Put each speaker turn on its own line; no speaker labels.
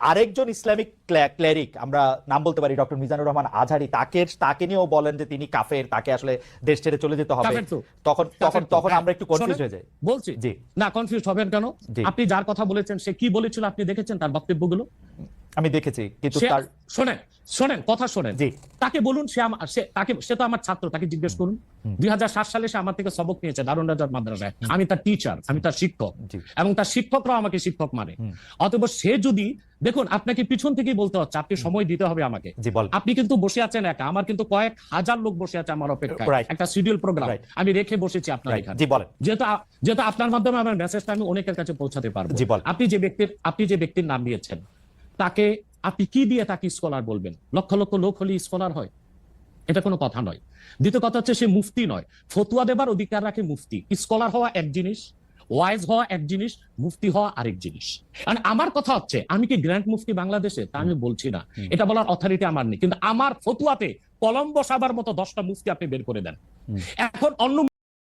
আরেকজন Islamic cleric, আমরা নাম বলতে পারি ডক্টর মিজানুর রহমান আজহারি, তাকে নিয়েও বলেন যে তিনি কাফের, তাকে আসলে দেশ ছেড়ে চলে যেতে হবে। তখন আমরা একটু কনফিউজ হয়ে যাই।
বলছি
জি
না, কনফিউজ হবেন কেন? আপনি যার কথা বলেছেন সে কি বলেছিল আপনি দেখেছেন তার বক্তব্যগুলো?
আমি দেখেছি, কিন্তু তার
শোনেন কথা শোনেন।
জি
তাকে বলুন, সে তো আমার ছাত্র, তাকে জিজ্ঞেস করুন। 2007 সালে সে আমার থেকে সবক নিয়েছে দারুন রাজার মাদ্রাসায়। আমি তার টিচার, আমি তার শিক্ষক, এবং তার শিক্ষকরাও আমাকে শিক্ষক মানে। অতএব সে যদি, দেখুন আপনাকে পিছন থেকেই বলতে হচ্ছে, আপনি সময় দিতে হবে আমাকে। আপনি কিন্তু বসে আছেন একা, আমার কিন্তু কয়েক হাজার লোক বসে আছে আমার অপেক্ষায়, একটা শিডিউল প্রোগ্রাম আমি রেখে বসেছি আপনার এখানে। যেহেতু আপনার মাধ্যমে আমার মেসেজটা আমি অনেকের কাছে পৌঁছাতে পারবো। আপনি যে ব্যক্তির নাম নিয়েছেন, তাকে আপনি কি দিয়ে তাকে স্কলার বলবেন? লক্ষ লক্ষ লোক হলে স্কলার হয়? এটা কোনো কথা নয়। দ্বিতীয় কথা হচ্ছে, সে মুফতি নয়, ফতুয়া দেবার অধিকার রাখে মুফতি। স্কলার হওয়া এক জিনিস, ওয়াইজ হওয়া এক জিনিস, মুফতি হওয়া আরেক জিনিস। কারণ আমার কথা হচ্ছে, আমি কি গ্র্যান্ড মুফতি বাংলাদেশে? তা আমি বলছি না, এটা বলার অথরিটি আমার নেই, কিন্তু আমার ফতুয়াতে কলম বসাবার মতো 10টা মুফতি আপনি বের করে দেন। এখন অন্য